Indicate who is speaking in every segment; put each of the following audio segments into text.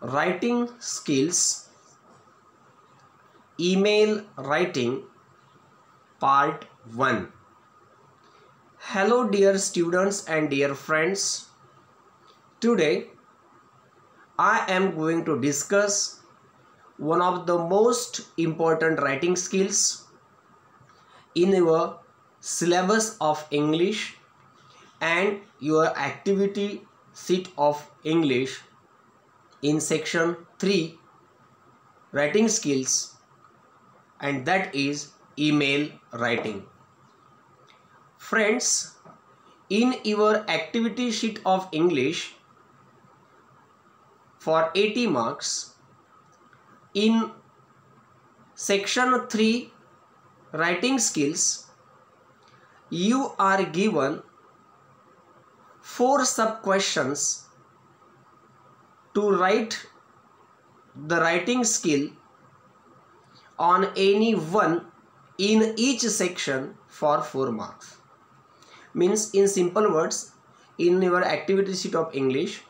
Speaker 1: Writing skills, email writing, part 1. Hello dear students and dear friends. Today I am going to discuss one of the most important writing skills in your syllabus of English and your activity sheet of English in section 3 writing skills, and that is email writing. Friends, in your activity sheet of English for 80 marks, in section 3 writing skills, you are given 4 sub questions to write the writing skill on any one in each section for 4 marks. Means, in simple words, in your activity sheet of English,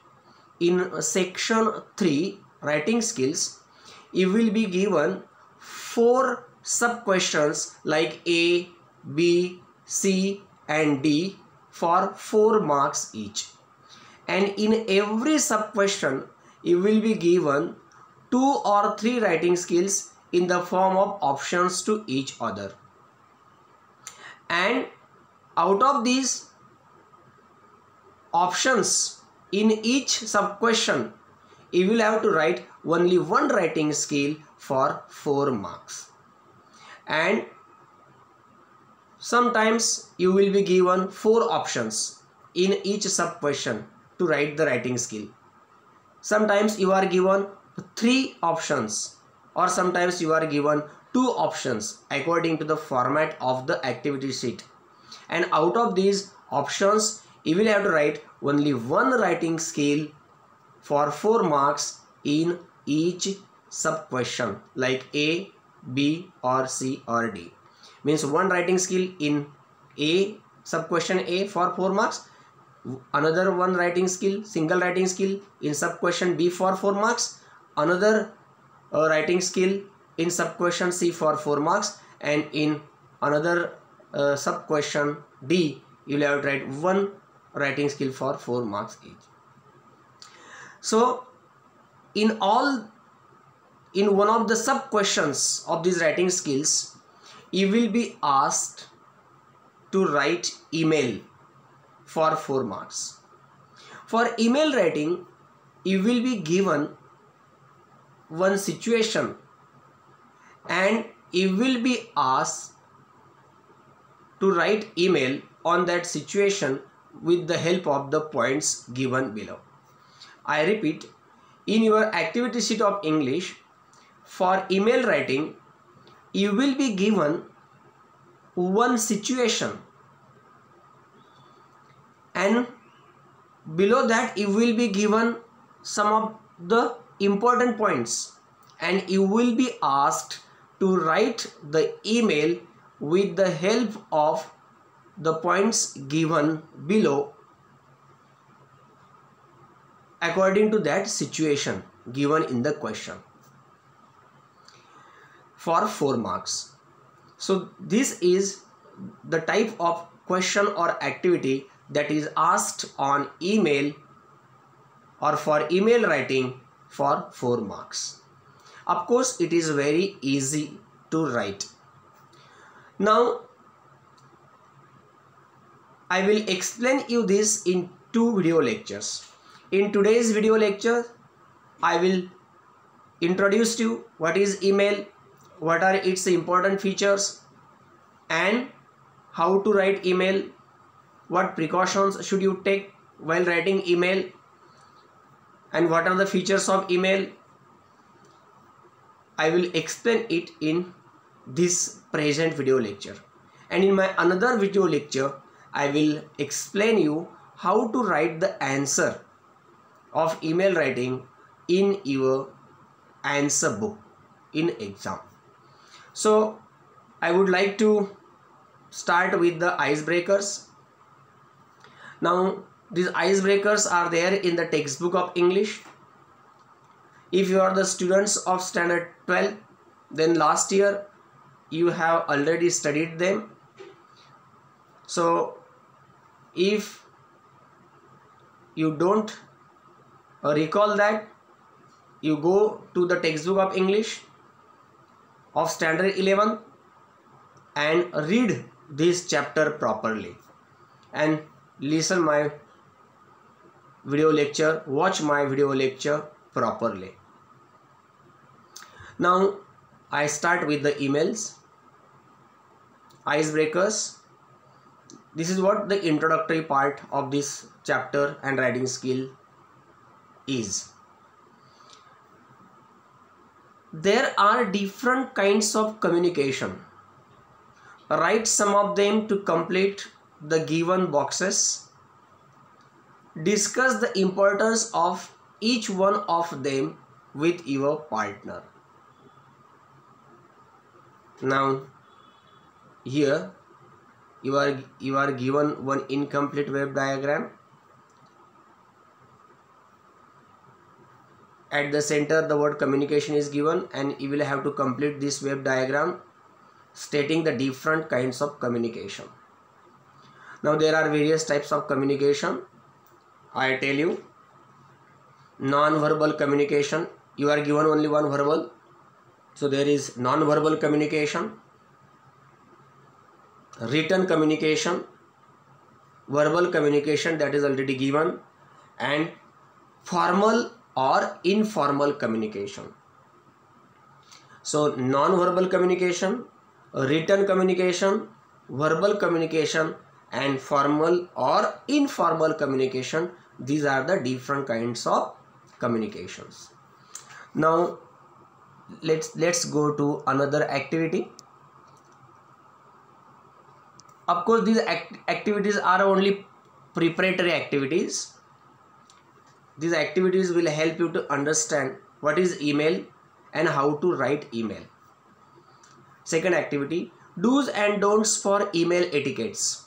Speaker 1: in section 3 writing skills, you will be given 4 sub questions like A, B, C and D for 4 marks each. And in every sub question, you will be given 2 or 3 writing skills in the form of options to each other. And out of these options in each sub question, you will have to write only one writing skill for 4 marks. And sometimes you will be given 4 options in each sub question to write the writing skill. Sometimes you are given 3 options, or sometimes you are given 2 options according to the format of the activity sheet. And out of these options, you will have to write only one writing skill for 4 marks in each sub question like A, B or C or D. Means one writing skill in A, sub question A for 4 marks, another one writing skill, single writing skill in sub question B for 4 marks, another writing skill in sub question C for 4 marks, and in another sub question D you will have to write one writing skill for 4 marks each. So in one of the sub questions of these writing skills, you will be asked to write email for 4 marks. For email writing, you will be given one situation and you will be asked to write email on that situation with the help of the points given below. I repeat, in your activity sheet of English for email writing, you will be given one situation and below that you will be given some of the important points, and you will be asked to write the email with the help of the points given below according to that situation given in the question for 4 marks. So this is the type of question or activity that is asked on email or for email writing for 4 marks. Of course, it is very easy to write. Now I will explain you this in 2 video lectures. In today's video lecture, I will introduce to you what is email, what are its important features, and how to write email, what precautions should you take while writing email, and what are the features of email. I will explain it in this present video lecture, and in my another video lecture I will explain you how to write the answer of email writing in your answer book in exam. So I would like to start with the icebreakers. Now these icebreakers are there in the textbook of English. If you are the students of standard 12, then last year you have already studied them. So if you don't recall that, you go to the textbook of English of standard 11 and read this chapter properly and listen my video lecture, watch my video lecture properly. Now I start with the emails, icebreakers. This is what the introductory part of this chapter and writing skill is. There are different kinds of communication. Write some of them to complete the given boxes. Discuss the importance of each one of them with your partner. Now here you are given one incomplete web diagram. At the center the word communication is given, and you will have to complete this web diagram stating the different kinds of communication. Now there are various types of communication. I tell you, non-verbal communication. You are given only one verbal, so there is non-verbal communication, written communication, verbal communication that is already given, and formal or informal communication. So non-verbal communication, written communication, verbal communication, and formal or informal communication. These are the different kinds of communications. Now let's go to another activity. Of course, these activities are only preparatory activities. These activities will help you to understand what is email and how to write email. Second activity, do's and don'ts for email etiquettes.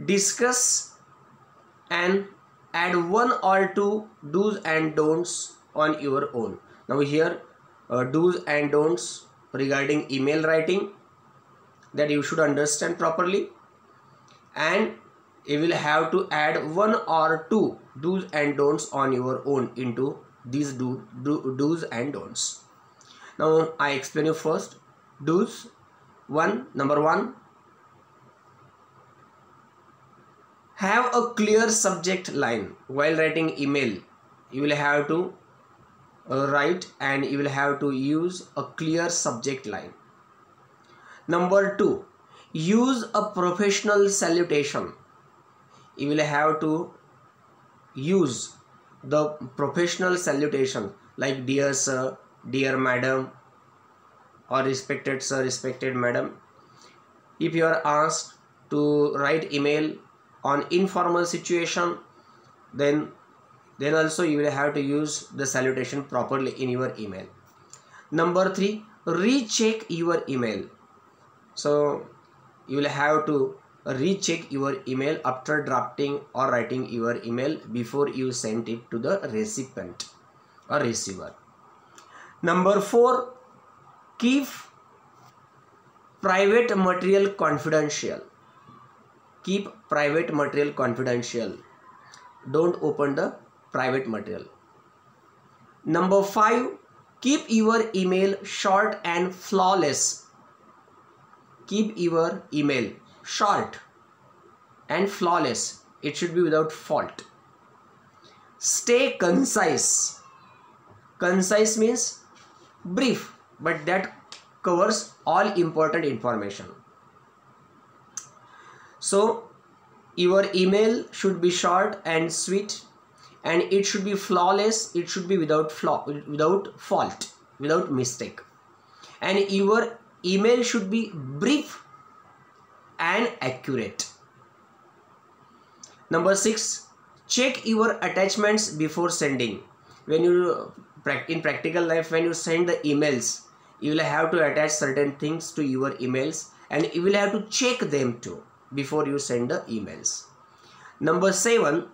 Speaker 1: Discuss and add one or two do's and don'ts on your own. Now here do's and don'ts regarding email writing that you should understand properly, and you will have to add one or two do's and don'ts on your own into these do's and don'ts. Now I explain you first. Do's. Number one, have a clear subject line. While writing email, you will have to write and you will have to use a clear subject line. Number two, use a professional salutation. You will have to use the professional salutation like dear sir, dear madam, or respected sir, respected madam. If you are asked to write email on informal situation, then also you will have to use the salutation properly in your email. Number three, recheck your email. So you will have to recheck your email after drafting or writing your email before you send it to the recipient or receiver. Number four, keep private material confidential. Keep private material confidential. Don't open the private material. Number five, keep your email short and flawless. Keep your email short and flawless. It should be without fault. Stay concise. Concise means brief, but that covers all important information. So your email should be short and sweet, and it should be flawless. It should be without fault, without mistake. And your email should be brief and accurate. Number six, check your attachments before sending. When you in practical life, when you send the emails, you will have to attach certain things to your emails, and you will have to check them too before you send the emails. Number seven,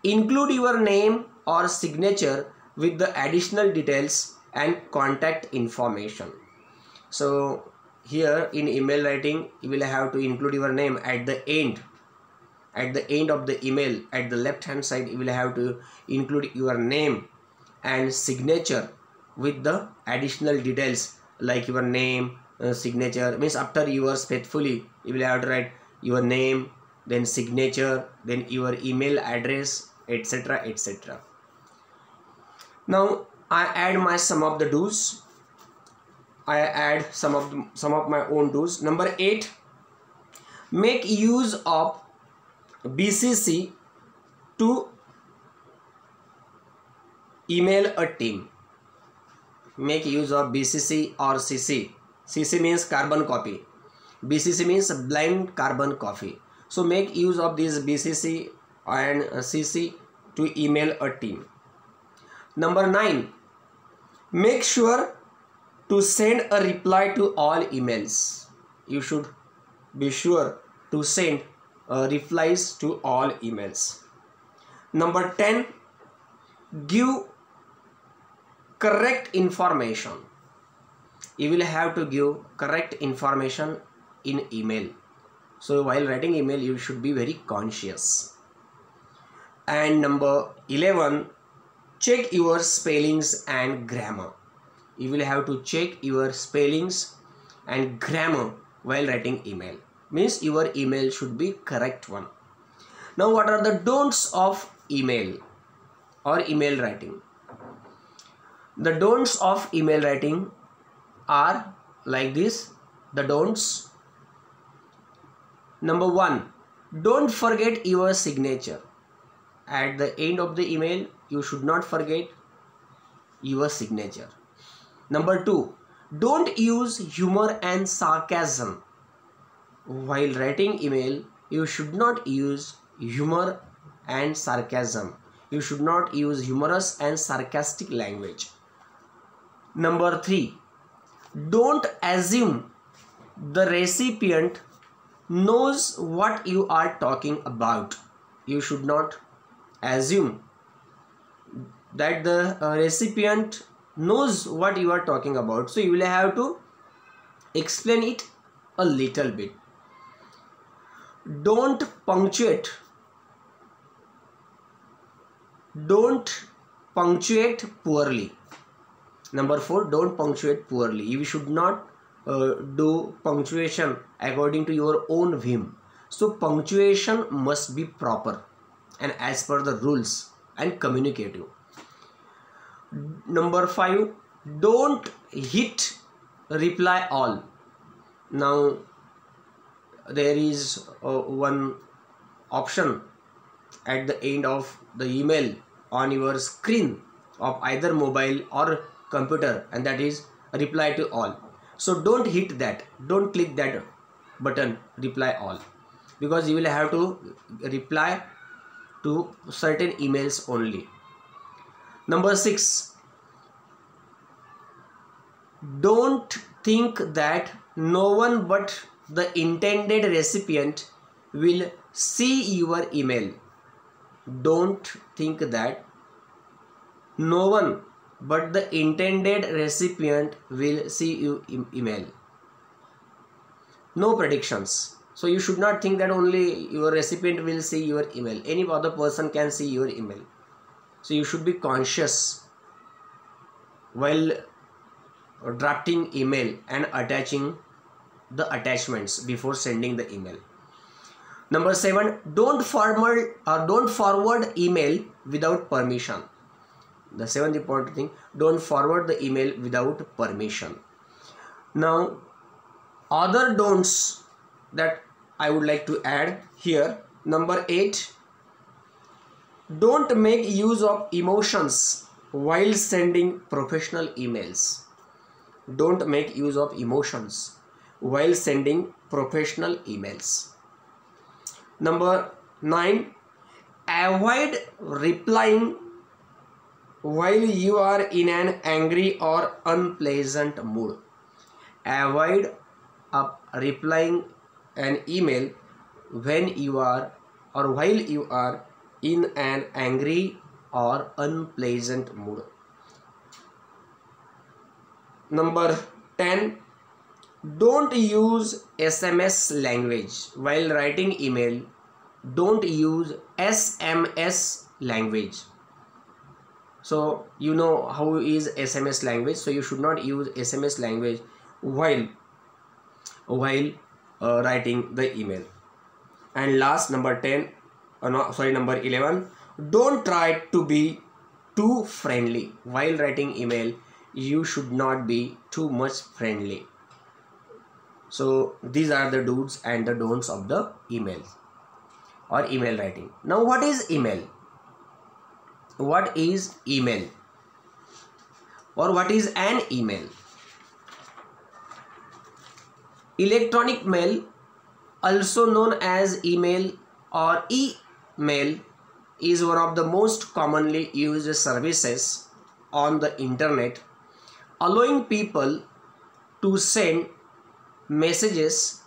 Speaker 1: include your name or signature with the additional details and contact information. So here in email writing, you will have to include your name at the end. At the end of the email, at the left hand side, you will have to include your name and signature with the additional details like your name, signature. Means after yours faithfully, you will have to write your name, then signature, then your email address, etc., etc. Now I add some of the do's. I add some of my own do's. Number 8, make use of BCC to email a team. Make use of BCC or CC. CC means carbon copy. BCC means blind carbon copy. So make use of these BCC and CC to email a team. Number 9, make sure to send a reply to all emails. You should be sure to send replies to all emails. Number 10, give correct information. You will have to give correct information in email. So while writing email, you should be very conscious. And number 11, check your spellings and grammar. You will have to check your spellings and grammar while writing email. Means your email should be correct one. Now what are the don'ts of email or email writing? The don'ts of email writing are like this. The don'ts. Number 1, don't forget your signature. At the end of the email, you should not forget your signature. Number 2, don't use humor and sarcasm. While writing email, you should not use humor and sarcasm. You should not use humorous and sarcastic language. Number 3, don't assume the recipient knows what you are talking about. You should not assume that the recipient knows what you are talking about. So you will have to explain it a little bit. Don't punctuate. Don't punctuate poorly. Number 4, don't punctuate poorly. You should not do punctuation according to your own whim. So punctuation must be proper and as per the rules and communicative. Number 5, don't hit reply all. Now there is one option at the end of the email on your screen of either mobile or computer, and that is reply to all. So don't hit that, don't click that button reply all, because you will have to reply to certain emails only. Number 6, don't think that no one but the intended recipient will see your email. Don't think that no one but the intended recipient will see your email. No predictions. So you should not think that only your recipient will see your email. Any other person can see your email. So you should be conscious while drafting email and attaching the attachments before sending the email. Number 7, don't forward email without permission. The 7th important thing, don't forward the email without permission. Now other don'ts that I would like to add here. Number 8, don't make use of emotions while sending professional emails. Don't make use of emotions while sending professional emails. Number 9, avoid replying while you are in an angry or unpleasant mood. Avoid replying an email when you are or while you are in an angry or unpleasant mood. Number 10, don't use SMS language while writing email. Don't use SMS language. So you know how is SMS language, so you should not use SMS language while writing the email. And last, number 10, number 11, don't try to be too friendly while writing email. You should not be too much friendly. So these are the do's and the don'ts of the email or email writing. Now what is email? What is email, or what is an email? Electronic mail, also known as email or e-mail, is one of the most commonly used services on the internet, allowing people to send messages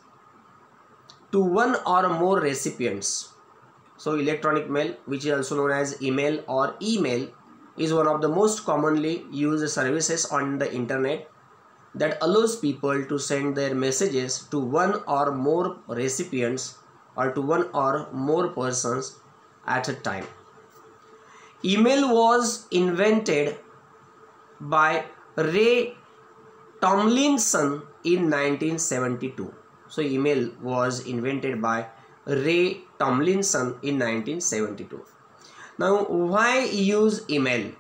Speaker 1: to one or more recipients. So electronic mail, which is also known as email or e-mail, is one of the most commonly used services on the internet that allows people to send their messages to one or more recipients or to one or more persons at a time. Email was invented by Ray Tomlinson in 1972. So email was invented by Ray Tomlinson in 1972. Now why use email?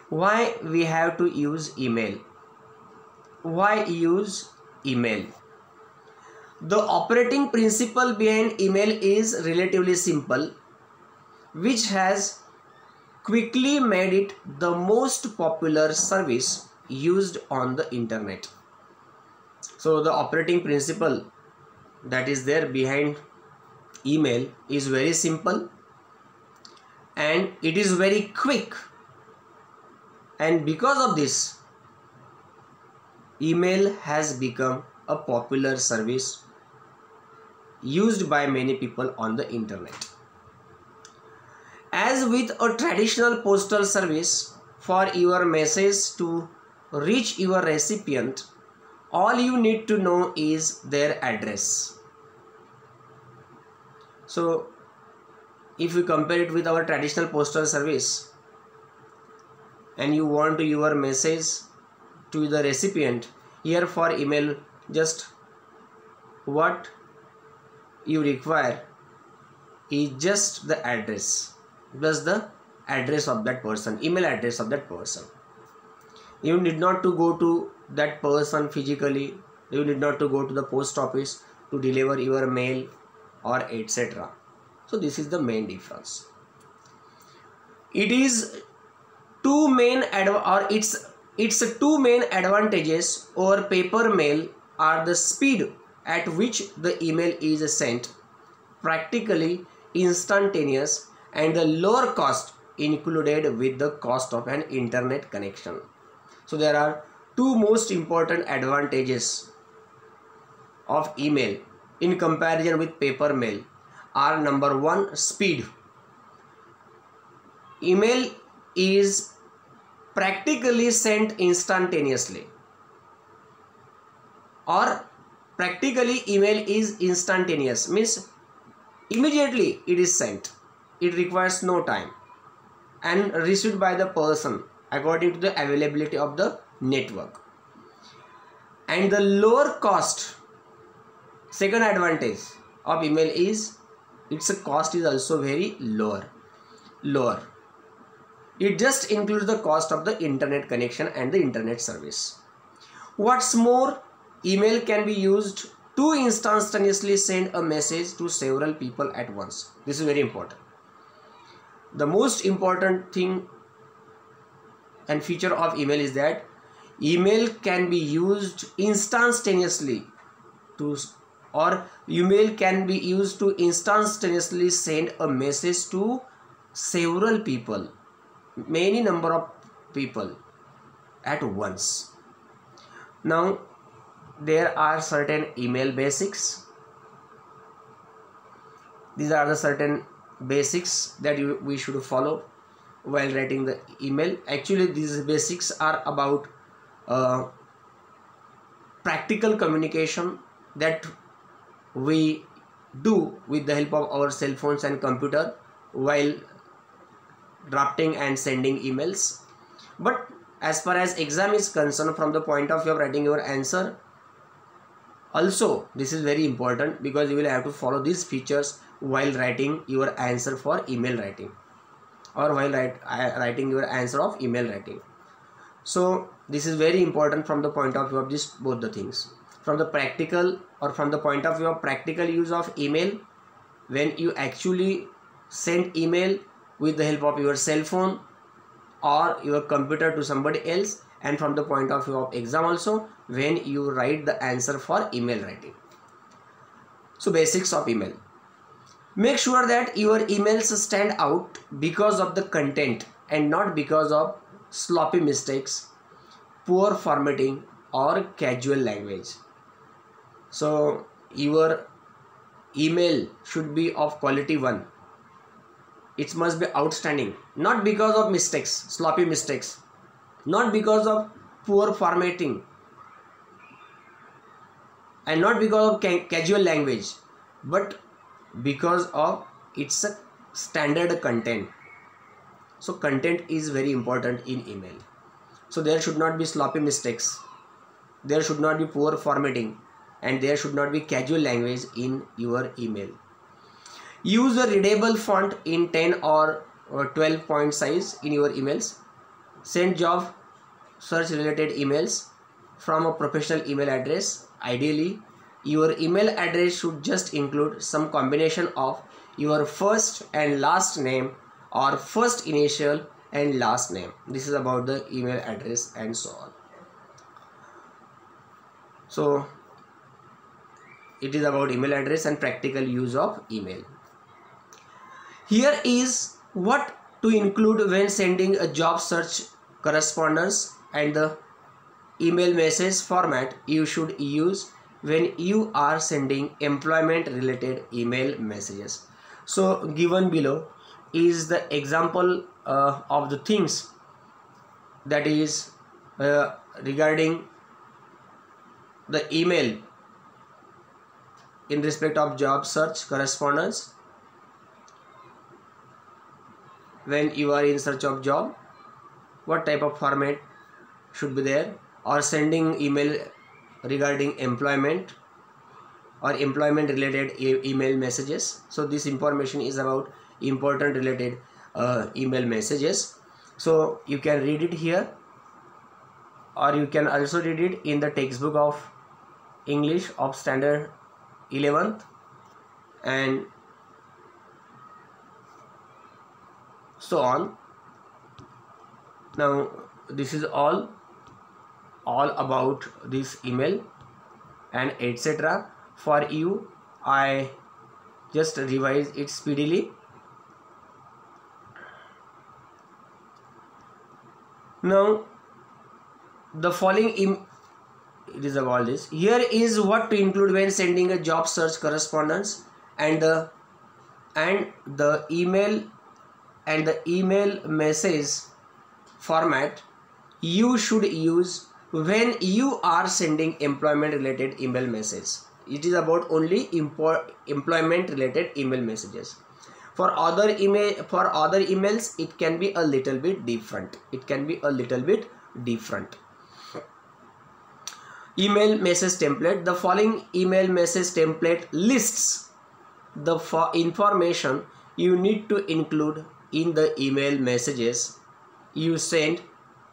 Speaker 1: Why we have to use email? Why use email? The operating principle behind email is relatively simple, which has quickly made it the most popular service used on the internet. So the operating principle that is there behind email is very simple and it is very quick, and because of this email has become a popular service used by many people on the internet. As with a traditional postal service, for your message to reach your recipient, all you need to know is their address. So if you compare it with our traditional postal service and you want your message to the recipient, here for email, just what you require is just the address, plus the address of that person, email address of that person. You need not to go to that person physically, you need not to go to the post office to deliver your mail or etc. So this is the main difference. It is two main advantages over paper mail are the speed at which the email is sent, practically instantaneous, and the lower cost included with the cost of an internet connection. So there are two most important advantages of email in comparison with paper mail are: number one, speed. Email is practically sent instantaneously, or practically email is instantaneous, means immediately it is sent, it requires no time, and received by the person according to the availability of the network. And the lower cost, second advantage of email is its cost is also very lower. It just includes the cost of the internet connection and the internet service. What's more, email can be used to instantaneously send a message to several people at once. This is very important. The most important thing and feature of email is that email can be used instantaneously email can be used to instantaneously send a message to several people, many number of people at once. Now there are certain email basics. These are the certain basics that we should follow while writing the email. Actually these basics are about practical communication that we do with the help of our cell phones and computer while drafting and sending emails. But as far as exam is concerned, from the point of view of writing your answer, also this is very important, because you will have to follow these features while writing your answer for email writing, or while writing your answer of email writing. So this is very important from the point of view of this both the things. From the practical, or from the point of view of practical use of email, when you actually send email with the help of your cell phone or your computer to somebody else, and from the point of view of exam also, when you write the answer for email writing. So basics of email. Make sure that your emails stand out because of the content and not because of sloppy mistakes, poor formatting, or casual language. So your email should be of quality one. It must be outstanding, not because of mistakes, sloppy mistakes, not because of poor formatting, and not because of casual language, but because of its standard content. So content is very important in email. So there should not be sloppy mistakes, there should not be poor formatting, and there should not be casual language in your email. Use a readable font in 10 or 12 point size in your emails. Send job search related emails from a professional email address. Ideally, your email address should just include some combination of your first and last name, or first initial and last name. This is about the email address and so on. So it is about email address and practical use of email. Here is what to include when sending a job search correspondence and the email message format you should use when you are sending employment related email messages. So given below is the example of the things that is regarding the email in respect of job search correspondence. When you are in search of job, what type of format should be there, or sending email regarding employment or employment related email messages. So this information is about important related email messages. So you can read it here, or you can also read it in the textbook of English of standard 11th, and so on. Now this is all about this email and etc. For you, I just revise it speedily. Now the following it is about this. Here is what to include when sending a job search correspondence, and the email and the email message format you should use when you are sending employment related email message. It is about only employment related email messages. For other emails it can be a little bit different. Email message template. The following email message template lists the information you need to include in the email messages you send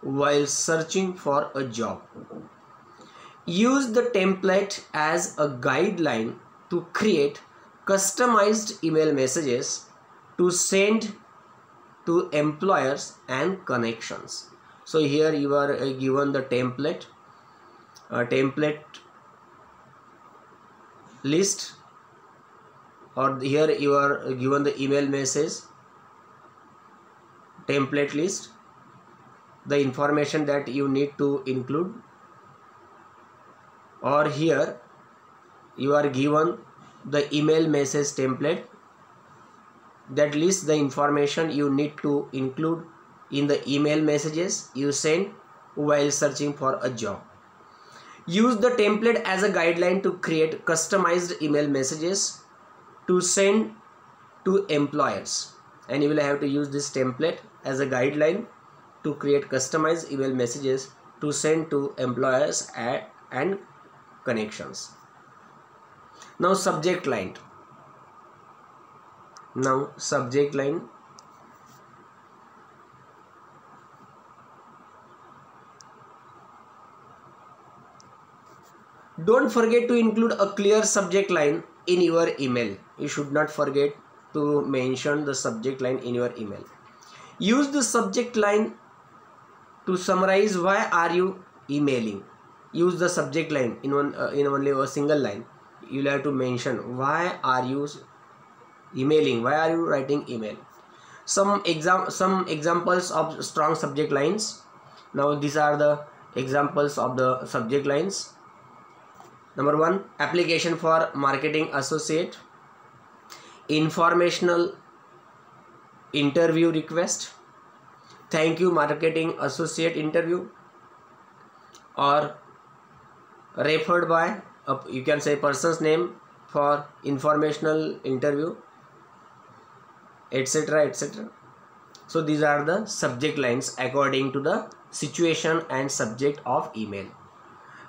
Speaker 1: while searching for a job. Use the template as a guideline to create customized email messages to send to employers and connections. So here you are given the template list, or here you are given the email message template list, the information that you need to include, or here you are given the email message template that lists the information you need to include in the email messages you send while searching for a job. Use the template as a guideline to create customized email messages to send to employers. And you will have to use this template as a guideline to create customized email messages to send to employers and connections. Now subject line. Don't forget to include a clear subject line in your email. You should not forget to mention the subject line in your email. Use the subject line to summarize why are you emailing. Use the subject line in only a single line. You will have to mention why are you emailing, why are you writing email. Some examples of strong subject lines. Now these are the examples of the subject lines. Number 1, application for marketing associate, informational interview request, thank you marketing associate interview, or referred by, you can say person's name for informational interview, etc, etc. So these are the subject lines according to the situation and subject of email.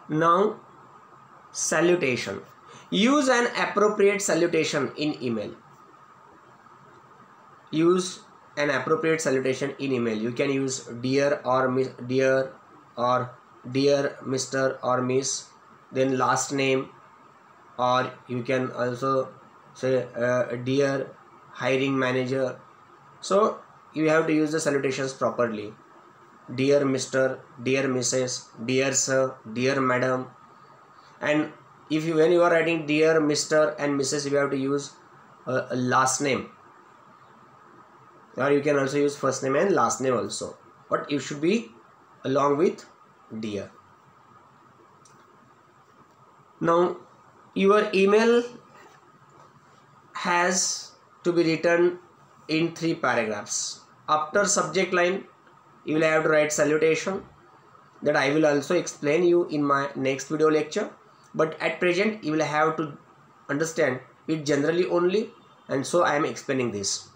Speaker 1: Now salutation. Use an appropriate salutation in email. Use an appropriate salutation in email. You can use dear or dear Mr. or Miss, then last name, or you can also say dear hiring manager. So you have to use the salutations properly. Dear Mr., dear Mrs., dear sir, dear madam. And when you are writing dear Mr. and Mrs., you have to use a last name, or you can also use first name and last name also, but it should be along with dear. Now your email has to be written in 3 paragraphs. After subject line, you will have to write salutation, that I will also explain you in my next video lecture. But at present you will have to understand it generally only, and so I am explaining this.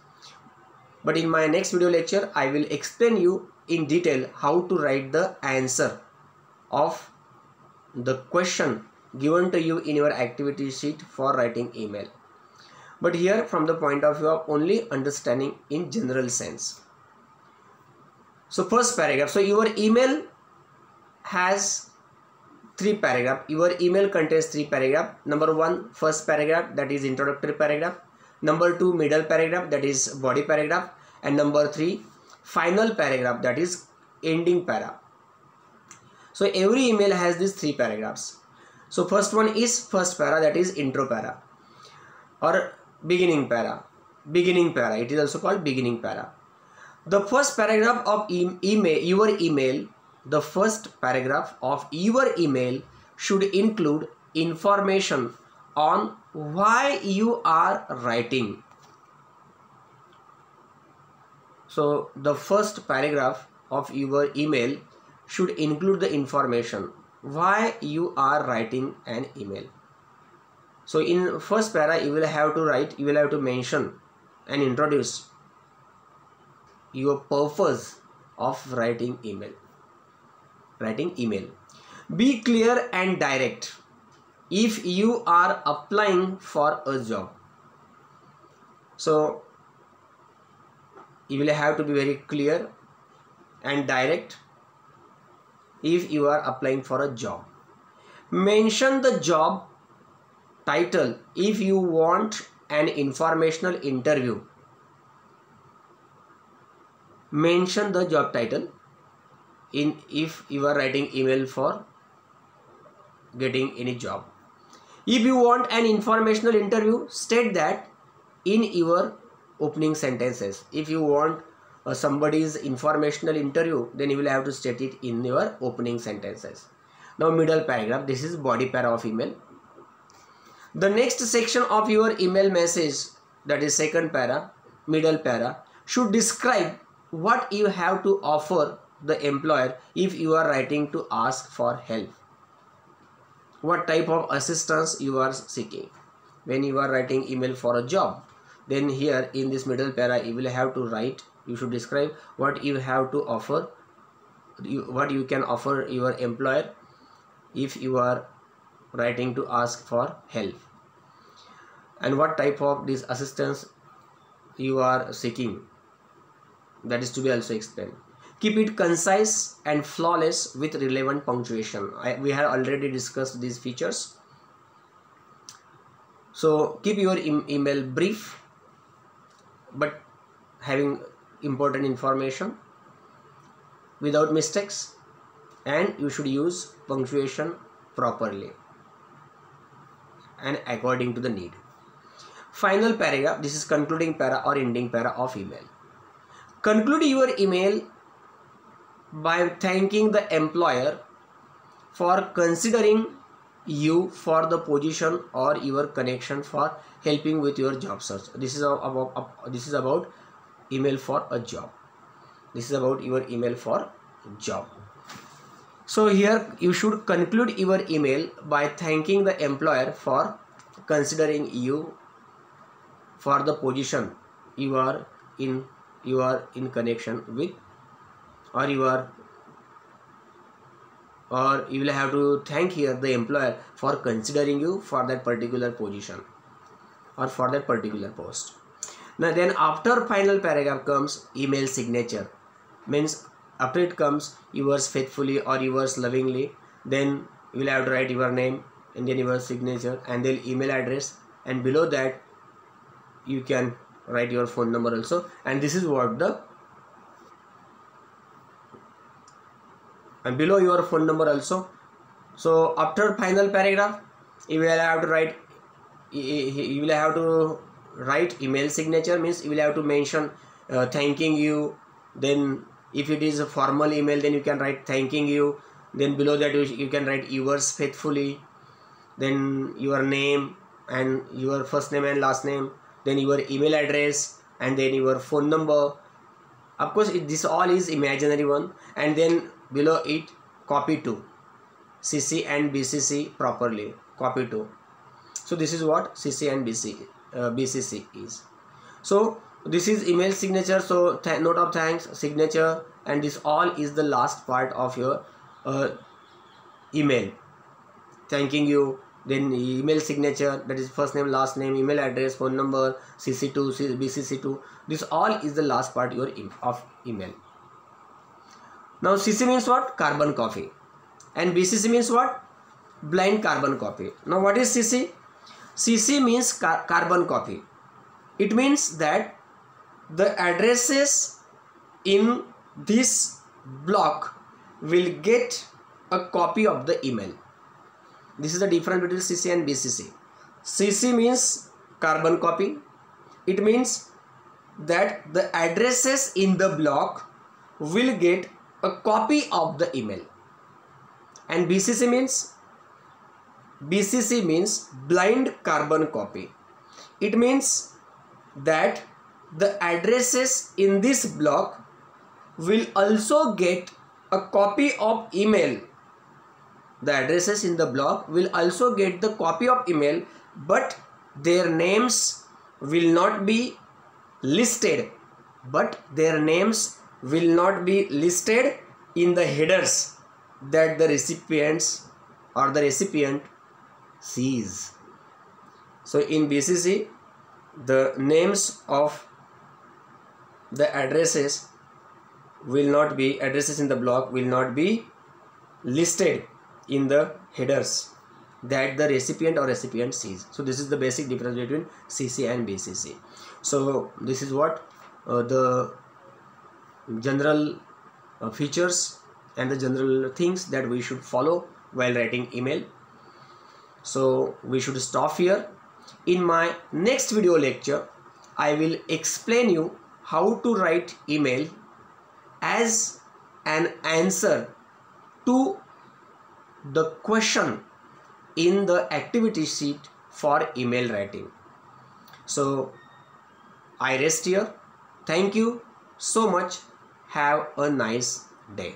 Speaker 1: But in my next video lecture I will explain you in detail how to write the answer of the question given to you in your activity sheet for writing email. But here from the point of view of only understanding in general sense. So first paragraph. So your email has 3 paragraphs. Your email contains 3 paragraphs. Number 1, first paragraph, that is introductory paragraph. Number 2, middle paragraph, that is body paragraph. And number 3, final paragraph, that is ending para. So every email has these 3 paragraphs. So first one is first para, that is intro para, or beginning para. It is also called beginning para. The first paragraph of your email, the first paragraph of your email should include information on why you are writing. So the first paragraph of your email should include the information why you are writing an email. So in first para you will have to mention and introduce your purpose of writing email. Be clear and direct if you are applying for a job. So you will have to be very clear and direct if you are applying for a job. Mention the job title if you want an informational interview. Mention the job title if you are writing email for getting any job. If you want an informational interview, state that in your opening sentences. If you want somebody's informational interview, then you will have to state it in your opening sentences. Now middle paragraph, this is body para of email. The next section of your email message, that is second para, middle para, should describe what you have to offer the employer if you are writing to ask for help. what type of assistance you are seeking. When you are writing email for a job, then here in this middle para you will have to write, you should describe what you have to offer, what you can offer your employer if you are writing to ask for help, and what type of this assistance you are seeking, that is to be also explained. Keep it concise and flawless with relevant punctuation. We have already discussed these features. So keep your email brief but having important information without mistakes, and you should use punctuation properly and according to the need. Final paragraph, this is concluding para or ending para of email. Conclude your email by thanking the employer for considering you for the position or your connection for helping with your job search. This is about email for a job. This is about your email for job. So here you should conclude your email by thanking the employer for considering you for the position you are in connection with, or you will have to thank here the employer for considering you for that particular position or for that particular post. Now then after final paragraph comes email signature, means after it comes yours faithfully or yours lovingly, then you will have to write your name and then your signature and then email address, and below that you can write your phone number also, and this is what the and below your phone number also. So after final paragraph you will have to write email signature, means you will have to mention thanking you. Then if it is a formal email, then you can write thanking you, then below that you can write yours faithfully, then your name and your first name and last name, then your email address, and then your phone number. Of course this all is imaginary one, and then below it copy to CC and BCC properly, copy to. So this is what CC and BCC is. So this is email signature. So note of thanks, signature, and this all is the last part of your email, thanking you, then email signature, that is first name, last name, email address, phone number, CC2, BCC2. This all is the last part of email. Now CC means what? Carbon copy, and BCC means what? Blind carbon copy. Now what is CC? CC means carbon copy. It means that the addresses in this block will get a copy of the email. This is the difference between CC and BCC. CC means carbon copy. It means that the addresses in the block will get a copy of the email. And BCC means blind carbon copy. It means that the addresses in this block will also get a copy of email. The addresses in the block will also get the copy of email, but their names will not be listed. In the headers that the recipients or the recipient sees. So in BCC, the names of the addresses in the block will not be listed in the headers that the recipient or recipient sees. So this is the basic difference between CC and BCC. So this is what the general features and the general things that we should follow while writing email. So we should stop here. In my next video lecture, I will explain you how to write email as an answer to the question in the activity sheet for email writing. So I rest here. Thank you so much. Have a nice day.